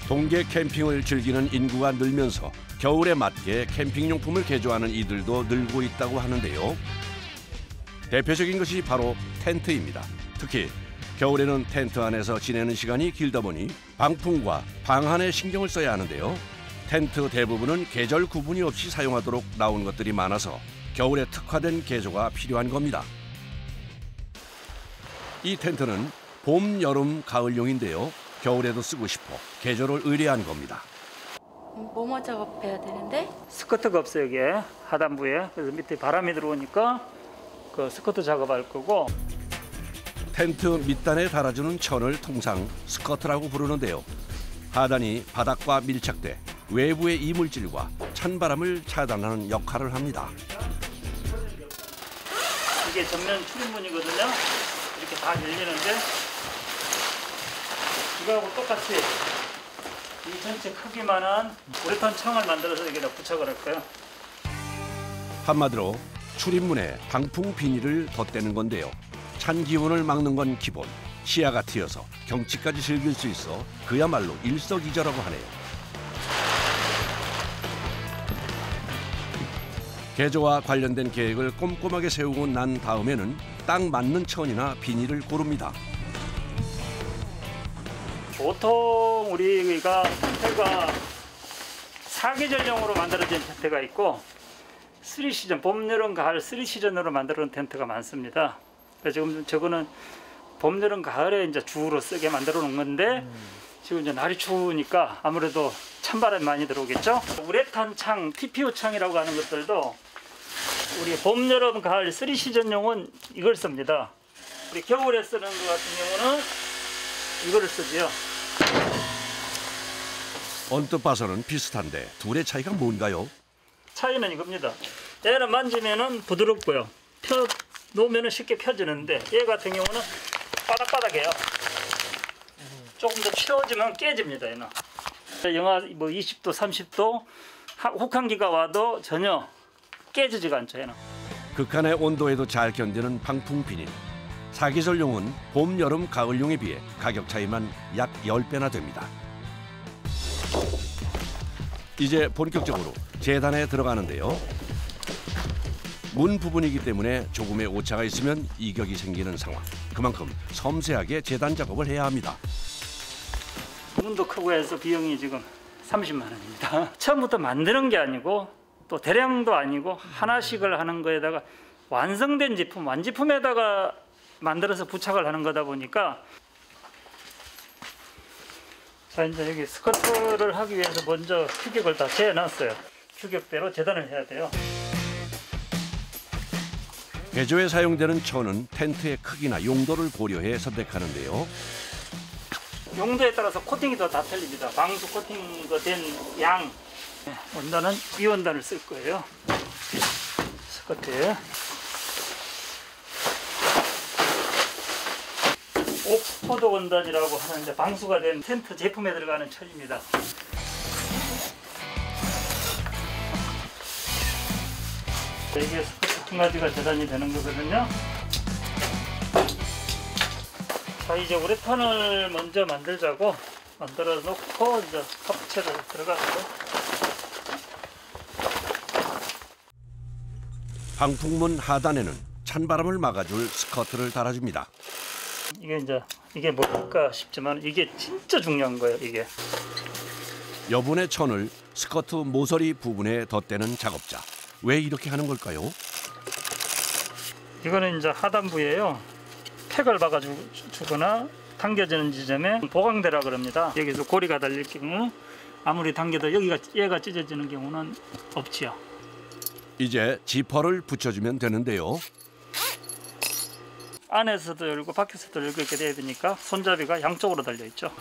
동계 캠핑을 즐기는 인구가 늘면서 겨울에 맞게 캠핑용품을 개조하는 이들도 늘고 있다고 하는데요. 대표적인 것이 바로 텐트입니다. 특히 겨울에는 텐트 안에서 지내는 시간이 길다 보니 방풍과 방한에 신경을 써야 하는데요. 텐트 대부분은 계절 구분이 없이 사용하도록 나온 것들이 많아서 겨울에 특화된 개조가 필요한 겁니다. 이 텐트는 봄, 여름, 가을용인데요. 겨울에도 쓰고 싶어 개조를 의뢰한 겁니다. 뭐뭐 작업해야 되는데? 스커트가 없어요, 여기에 하단부에. 그래서 밑에 바람이 들어오니까 그 스커트 작업할 거고. 텐트 밑단에 달아주는 천을 통상 스커트라고 부르는데요. 하단이 바닥과 밀착돼 외부의 이물질과 찬바람을 차단하는 역할을 합니다. 이게 전면 출입문이거든요. 이렇게 다 열리는데 이거하고 똑같이 이 전체 크기만한 우레탄 창을 만들어서 여기다 부착을 할 거예요. 한마디로 출입문에 방풍 비닐을 덧대는 건데요. 찬 기온을 막는 건 기본, 시야가 트여서 경치까지 즐길 수 있어 그야말로 일석이조라고 하네요. 개조와 관련된 계획을 꼼꼼하게 세우고 난 다음에는 딱 맞는 천이나 비닐을 고릅니다. 보통 우리가 텐트가 사계절용으로 만들어진 텐트가 있고 3시즌, 봄, 여름, 가을 3시즌으로 만들어진 텐트가 많습니다. 그래서 지금 저거는 봄, 여름, 가을에 이제 주로 쓰게 만들어 놓은 건데 지금 이제 날이 추우니까 아무래도 찬바람이 많이 들어오겠죠. 우레탄 창, TPU 창이라고 하는 것들도 우리 봄, 여름, 가을 3시즌용은 이걸 씁니다. 우리 겨울에 쓰는 것 같은 경우는 이거를 쓰지요. 언뜻 봐서는 비슷한데 둘의 차이가 뭔가요? 차이는 이겁니다. 얘는 만지면은 부드럽고요. 펴 놓으면은 쉽게 펴지는데 얘 같은 경우는 바닥바닥해요. 조금 더 추워지면 깨집니다. 얘는. 영하 뭐 20도, 30도 혹한기가 와도 전혀 깨지지가 않죠. 얘는. 극한의 온도에도 잘 견디는 방풍 비닐. 사계절용은 봄, 여름, 가을용에 비해 가격 차이만 약 10배나 됩니다. 이제 본격적으로 재단에 들어가는데요. 문 부분이기 때문에 조금의 오차가 있으면 이격이 생기는 상황. 그만큼 섬세하게 재단 작업을 해야 합니다. 문도 크고 해서 비용이 지금 30만 원입니다. 처음부터 만드는 게 아니고 또 대량도 아니고 하나씩을 하는 거에다가 완성된 제품, 완제품에다가 만들어서 부착을 하는 거다 보니까 자 이제 여기 스커트를 하기 위해서 먼저 규격을 다 재놨어요. 규격대로 재단을 해야 돼요. 개조에 사용되는 천은 텐트의 크기나 용도를 고려해 선택하는데요. 용도에 따라서 코팅이 다 틀립니다. 방수 코팅이 된 양. 원단은 이 원단을 쓸 거예요. 스커트에. 옥스포드 원단이라고 하는데 방수가 된 텐트 제품에 들어가는 천입니다. 이게 스커트 두 가지가 재단이 되는 거거든요. 자 이제 우레탄을 먼저 만들자고 만들어 놓고 이제 합체를 들어가서 방풍문 하단에는 찬바람을 막아줄 스커트를 달아줍니다. 이게 뭘까 싶지만 이게 진짜 중요한 거예요. 이게 여분의 천을 스커트 모서리 부분에 덧대는 작업자. 왜 이렇게 하는 걸까요? 이거는 이제 하단부에요. 팩을 박아주거나 당겨지는 지점에 보강대라 그럽니다. 여기서 고리가 달릴 경우 아무리 당겨도 얘가 찢어지는 경우는 없지요. 이제 지퍼를 붙여주면 되는데요. 안에서도 열고 밖에서도 열고 이렇게 돼야 되니까 손잡이가 양쪽으로 달려 있죠.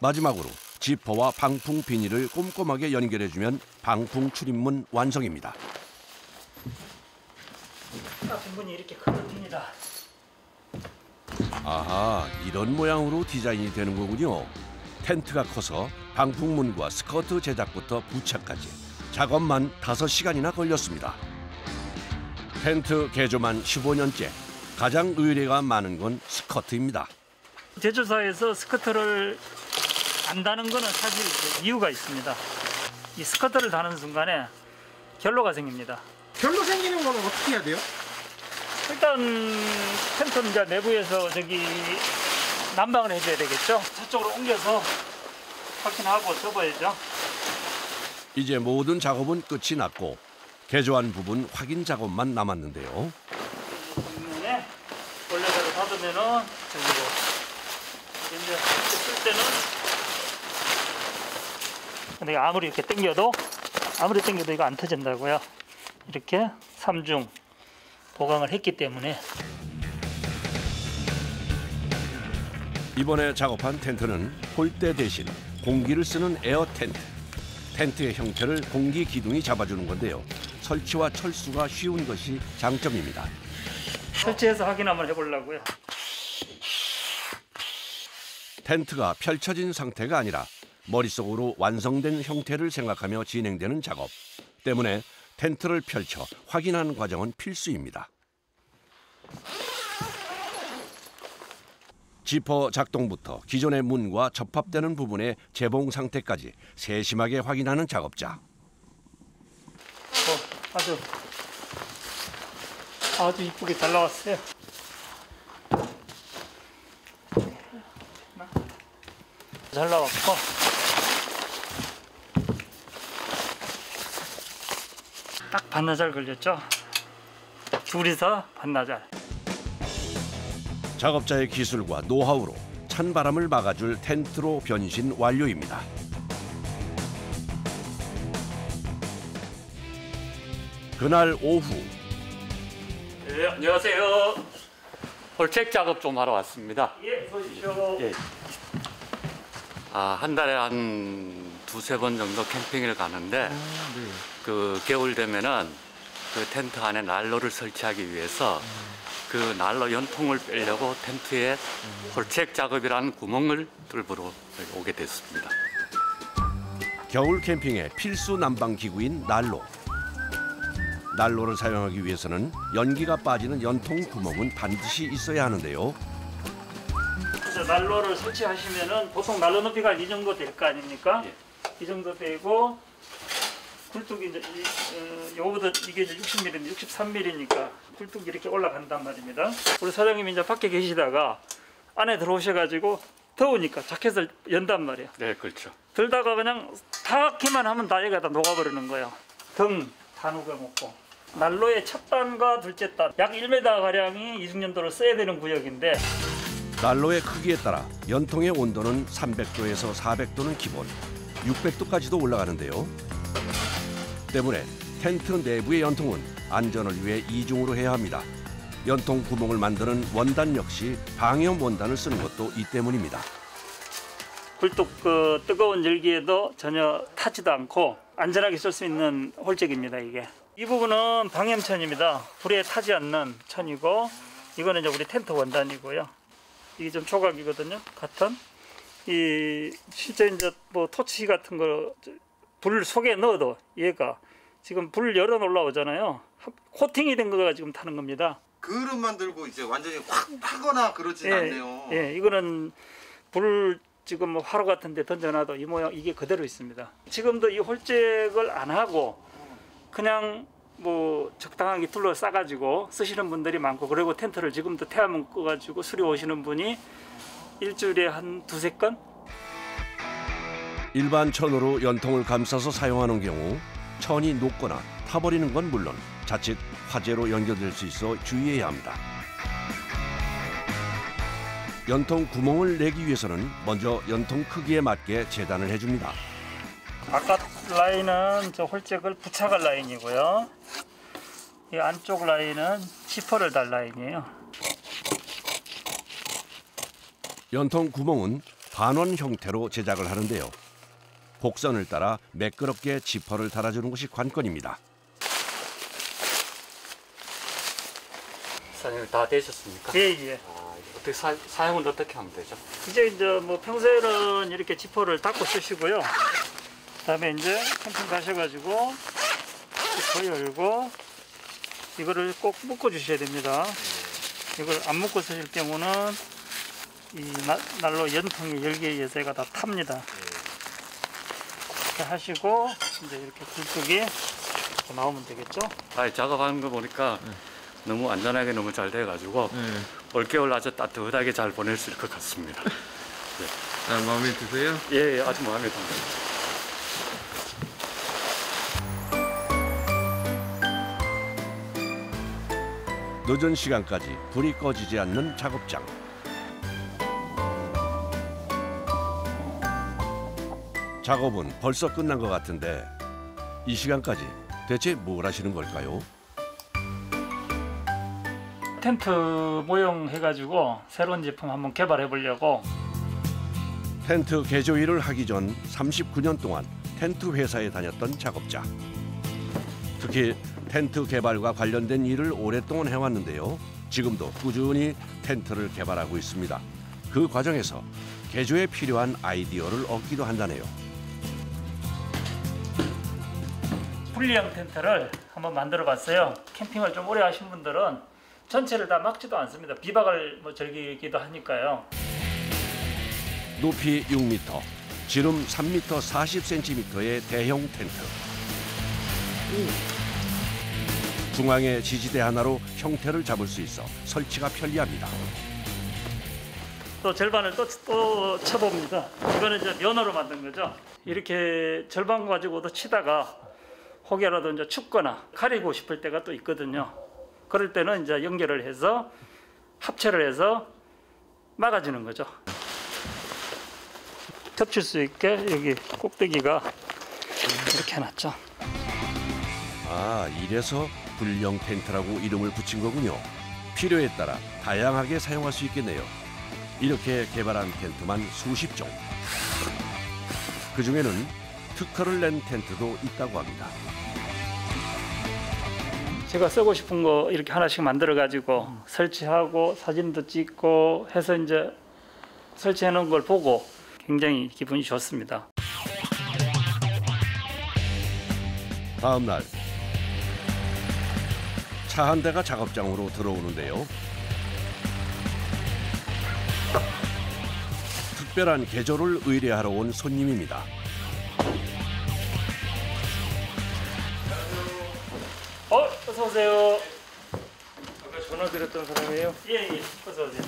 마지막으로 지퍼와 방풍 비닐을 꼼꼼하게 연결해주면 방풍 출입문 완성입니다. 문이 이렇게 크거든요. 아하, 이런 모양으로 디자인이 되는 거군요. 텐트가 커서 방풍문과 스커트 제작부터 부착까지 작업만 5시간이나 걸렸습니다. 텐트 개조만 15년째, 가장 의뢰가 많은 건 스커트입니다. 제조사에서 스커트를 안 다는 거는 사실 이유가 있습니다. 이 스커트를 다는 순간에 결로가 생깁니다. 결로 생기는 거는 어떻게 해야 돼요? 일단 텐트 이제 내부에서 저기 난방을 해줘야 되겠죠. 저쪽으로 옮겨서 확인하고 접어야죠. 이제 모든 작업은 끝이 났고 개조한 부분 확인 작업만 남았는데요. 뒷면에 원래대로 닫으면은 저기고 이제 쓸 때는 근데 아무리 이렇게 당겨도 이거 안 터진다고요. 이렇게 3중 보강을 했기 때문에. 이번에 작업한 텐트는 홀대 대신 공기를 쓰는 에어 텐트. 텐트의 형태를 공기 기둥이 잡아주는 건데요. 설치와 철수가 쉬운 것이 장점입니다. 설치해서 확인 한번 해보려고요. 텐트가 펼쳐진 상태가 아니라 머릿속으로 완성된 형태를 생각하며 진행되는 작업 때문에 텐트를 펼쳐 확인하는 과정은 필수입니다. 지퍼 작동부터 기존의 문과 접합되는 부분의 재봉 상태까지 세심하게 확인하는 작업자. 아주 이쁘게 잘 나왔어요. 잘 나왔고 딱 반나절 걸렸죠. 둘이서 반나절. 작업자의 기술과 노하우로 찬바람을 막아줄 텐트로 변신 완료입니다. 그날 오후. 네, 안녕하세요. 홀책 작업 좀 하러 왔습니다. 예, 보십시오. 예. 한 달에 한 두세 번 정도 캠핑을 가는데 그 겨울 되면은 그 텐트 안에 난로를 설치하기 위해서 그 난로 연통을 빼려고 텐트에 홀책 작업이라는 구멍을 뚫으러 오게 됐습니다. 겨울 캠핑의 필수 난방 기구인 난로. 난로를 사용하기 위해서는 연기가 빠지는 연통 구멍은 반드시 있어야 하는데요. 그래서 난로를 설치하시면은 보통 난로 높이가 이 정도 될 거 아닙니까? 예. 이 정도 되고 굴뚝이 이제 요거보다 이게 이제 60mm, 63mm니까 굴뚝이 이렇게 올라간단 말입니다. 우리 사장님이 이제 밖에 계시다가 안에 들어오셔가지고 더우니까 자켓을 연단 말이에요. 네, 그렇죠. 들다가 그냥 닿기만 하면 다 얘가 다 녹아버리는 거예요. 등 다 녹여먹고. 난로의 첫 단과 둘째 단, 약 1m 가량이 이중연도를 써야 되는 구역인데 난로의 크기에 따라 연통의 온도는 300도에서 400도는 기본, 600도까지도 올라가는데요. 때문에 텐트 내부의 연통은 안전을 위해 이중으로 해야 합니다. 연통 구멍을 만드는 원단 역시 방염 원단을 쓰는 것도 이 때문입니다. 굴뚝 그 뜨거운 열기에도 전혀 타지도 않고 안전하게 쓸 수 있는 홀책입니다. 이게 이 부분은 방염천입니다. 불에 타지 않는 천이고 이거는 이제 우리 텐트 원단이고요. 이게 좀 조각이거든요. 같은 이 실제 이제 뭐 토치 같은 거 불 속에 넣어도 얘가 지금 불 열어 올라오잖아요. 코팅이 된 거가 지금 타는 겁니다. 그릇만 들고 이제 완전히 확 타거나 그러진 않네요. 예, 이거는 불 지금 뭐 화로 같은데 던져놔도 이 모양 이게 그대로 있습니다. 지금도 이 홀잭을 안 하고 그냥 뭐 적당하게 둘러싸가지고 쓰시는 분들이 많고 그리고 텐트를 지금도 태화문 꺼가지고 수리 오시는 분이 일주일에 한 두세 건? 일반 천으로 연통을 감싸서 사용하는 경우 천이 녹거나 타버리는 건 물론 자칫 화재로 연결될 수 있어 주의해야 합니다. 연통 구멍을 내기 위해서는 먼저 연통 크기에 맞게 재단을 해줍니다. 바깥 라인은 저 홀잭을 부착할 라인이고요. 이 안쪽 라인은 지퍼를 달 라인이에요. 연통 구멍은 반원 형태로 제작을 하는데요. 곡선을 따라 매끄럽게 지퍼를 달아주는 것이 관건입니다. 사장님 다 되셨습니까? 예. 어떻게 사용은 어떻게 하면 되죠? 이제 뭐 평소에는 이렇게 지퍼를 닫고 쓰시고요. 그다음에 이제 캠핑 가셔가지고 지퍼 열고 이거를 꼭 묶어 주셔야 됩니다. 이걸 안 묶고 쓰실 경우는 이 난로 연통의 열기에 의해서 얘가 다 탑니다. 이렇게 하시고 이제 이렇게 굴뚝이 나오면 되겠죠? 작업하는 거 보니까 너무 안전하게 너무 잘 돼가지고 올겨울 아주 따뜻하게 잘 보낼 수 있을 것 같습니다. 네. 마음에 드세요? 예, 아주 마음에 듭니다. 늦은 시간까지 불이 꺼지지 않는 작업장. 작업은 벌써 끝난 것 같은데 이 시간까지 대체 뭘 하시는 걸까요? 텐트 모형 해가지고 새로운 제품 한번 개발해 보려고. 텐트 개조 일을 하기 전 39년 동안 텐트 회사에 다녔던 작업자. 특히 텐트 개발과 관련된 일을 오랫동안 해왔는데요. 지금도 꾸준히 텐트를 개발하고 있습니다. 그 과정에서 개조에 필요한 아이디어를 얻기도 한다네요. 분리형 텐트를 한번 만들어 봤어요. 캠핑을 좀 오래 하신 분들은 전체를 다 막지도 않습니다. 비박을 즐기기도 하니까요. 높이 6m, 지름 3m 40cm의 대형 텐트. 중앙에 지지대 하나로 형태를 잡을 수 있어 설치가 편리합니다. 또 절반을 또 쳐봅니다. 이거는 이제 면으로 만든 거죠. 이렇게 절반 가지고도 치다가 혹여라도 이제 춥거나 가리고 싶을 때가 또 있거든요. 그럴 때는 이제 연결을 해서 합체를 해서 막아주는 거죠. 겹칠 수 있게 여기 꼭대기가 이렇게 해놨죠. 아, 이래서 불령 텐트라고 이름을 붙인 거군요. 필요에 따라 다양하게 사용할 수 있겠네요. 이렇게 개발한 텐트만 수십 종. 그중에는 특허를 낸 텐트도 있다고 합니다. 제가 쓰고 싶은 거 이렇게 하나씩 만들어 가지고 설치하고 사진도 찍고 해서 이제 설치해 놓은 걸 보고 굉장히 기분이 좋습니다. 다음 날 차 한 대가 작업장으로 들어오는데요. 특별한 개조를 의뢰하러 온 손님입니다. 어서 오세요. 아까 전화 드렸던 사람이에요? 예, 어서 오세요.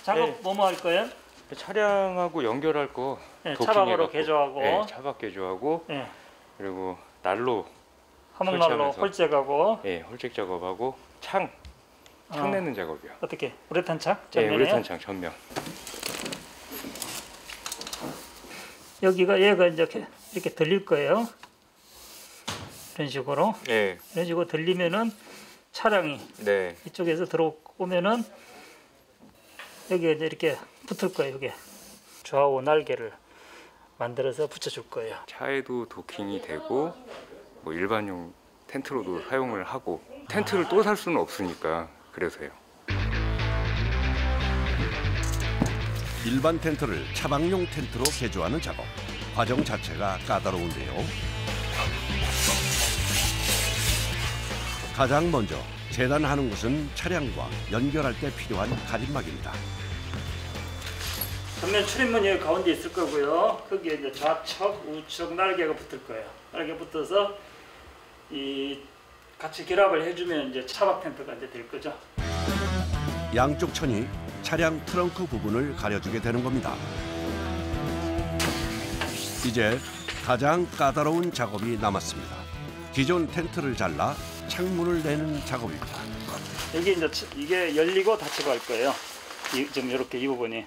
작업 네. 뭐뭐 할 거예요? 차량하고 연결할 거 네, 도킹해갖고. 차박으로 개조하고. 네, 차박 개조하고 예, 그리고 난로 화목난로 설치하면서. 홀잭하고. 예, 홀잭 작업하고 창 내는 작업이요. 어떻게? 우레탄 창? 예, 전면에요? 우레탄 창 전면. 여기가 얘가 이제 이렇게 들릴 거예요. 이런 식으로. 예, 이런 식으로 들리면은 차량이 네. 이쪽에서 들어오면은 여기에 이제 이렇게 붙을 거예요. 여기 좌우 날개를 만들어서 붙여줄 거예요. 차에도 도킹이 되고 뭐 일반용 텐트로도 사용을 하고 텐트를 또 살 수는 없으니까 그래서요. 일반 텐트를 차박용 텐트로 개조하는 작업. 과정 자체가 까다로운데요. 가장 먼저 재단하는 것은 차량과 연결할 때 필요한 가림막입니다. 전면 출입문이 여기 가운데 있을 거고요. 거기에 이제 좌측, 우측 날개가 붙을 거예요. 날개 붙어서 이 같이 결합을 해주면 이제 차박 텐트가 이제 될 거죠. 양쪽 천이 차량 트렁크 부분을 가려주게 되는 겁니다. 이제 가장 까다로운 작업이 남았습니다. 기존 텐트를 잘라 창문을 내는 작업입니다. 여기 이제 이게 열리고 닫히고 할 거예요. 지금 이렇게 이 부분이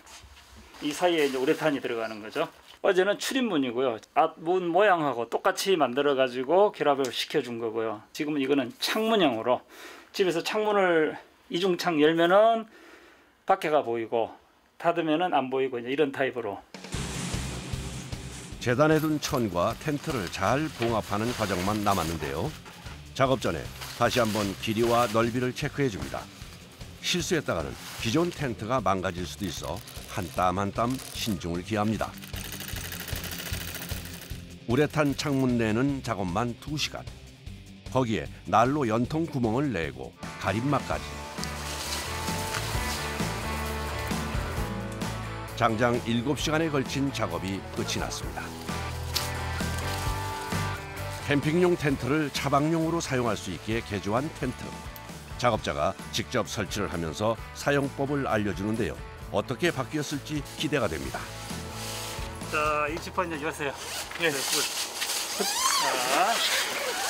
이 사이에 이제 우레탄이 들어가는 거죠. 어제는 출입문이고요. 앞문 모양하고 똑같이 만들어 가지고 결합을 시켜준 거고요. 지금은 이거는 창문형으로 집에서 창문을 이중창 열면은 밖에가 보이고 닫으면은 안 보이고 이제 이런 타입으로. 재단해둔 천과 텐트를 잘 봉합하는 과정만 남았는데요. 작업 전에 다시 한번 길이와 넓이를 체크해 줍니다. 실수했다가는 기존 텐트가 망가질 수도 있어 한 땀 한 땀 신중을 기합니다. 우레탄 창문 내는 작업만 2시간. 거기에 난로 연통 구멍을 내고 가림막까지. 장장 7시간에 걸친 작업이 끝이 났습니다. 캠핑용 텐트를 차박용으로 사용할 수 있게 개조한 텐트. 작업자가 직접 설치를 하면서 사용법을 알려주는데요. 어떻게 바뀌었을지 기대가 됩니다. 자, 이 지퍼 이제 여세요. 예.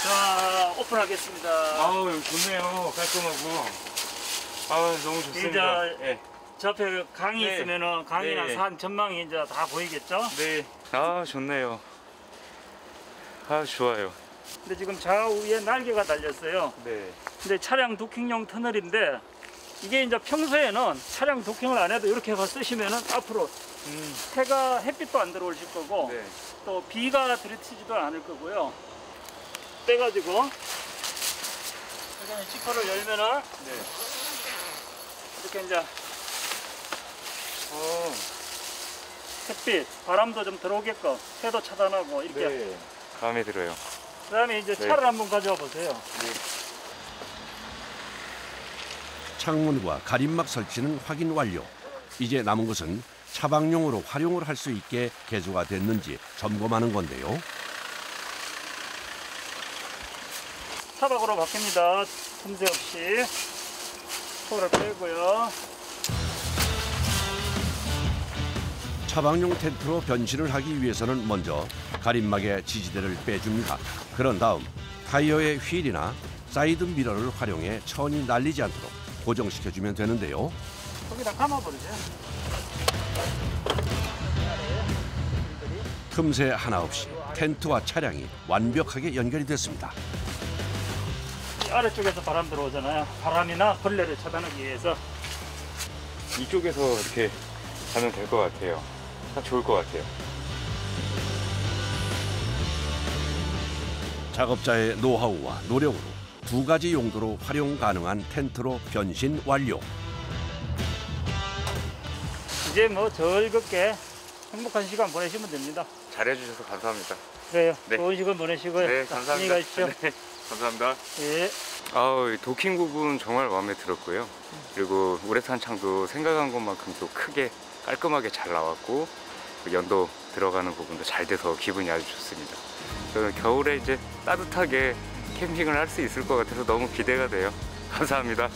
자, 오픈하겠습니다. 아우 여기 좋네요. 깔끔하고. 아 너무 좋습니다. 이제 저 앞에 강이 네. 있으면은 강이나 네. 산 전망이 이제 다 보이겠죠? 네. 아 좋네요. 아 좋아요. 근데 지금 좌우에 날개가 달렸어요. 네. 근데 차량 도킹용 터널인데 이게 이제 평소에는 차량 도킹을 안 해도 이렇게 쓰시면은 앞으로 해가 햇빛도 안 들어오실 거고 네. 또 비가 들이치지도 않을 거고요. 빼가지고 이렇게 지퍼를 열면은 네. 이렇게 이제 햇빛, 바람도 좀 들어오게끔 해도 차단하고 이렇게. 네. 마음에 들어요. 그다음에 이제 네. 차를 한번 가져와 보세요. 창문과 가림막 설치는 확인 완료. 이제 남은 것은 차박용으로 활용을 할 수 있게 개조가 됐는지 점검하는 건데요. 차박으로 바뀝니다. 틈새 없이 포를 빼고요. 차박용 텐트로 변신을 하기 위해서는 먼저 가림막의 지지대를 빼줍니다. 그런 다음 타이어의 휠이나 사이드 미러를 활용해 천이 날리지 않도록 고정시켜주면 되는데요. 거기다 감아버리죠. 틈새 하나 없이 텐트와 차량이 완벽하게 연결이 됐습니다. 이 아래쪽에서 바람 들어오잖아요. 바람이나 벌레를 차단하기 위해서. 이쪽에서 이렇게 가면 될 것 같아요. 딱 좋을 것 같아요. 작업자의 노하우와 노력으로 2가지 용도로 활용 가능한 텐트로 변신 완료. 이제 뭐 즐겁게 행복한 시간 보내시면 됩니다. 잘해주셔서 감사합니다. 그래요. 네. 좋은 시간 보내시고요. 네, 자, 감사합니다. 안녕히 가십시오. 네, 감사합니다. 예. 아우, 이 도킹 부분 정말 마음에 들었고요. 그리고 우레탄 창도 생각한 것만큼 또 크게 깔끔하게 잘 나왔고 연도 들어가는 부분도 잘 돼서 기분이 아주 좋습니다. 저는 겨울에 이제 따뜻하게 캠핑을 할 수 있을 것 같아서 너무 기대가 돼요. 감사합니다.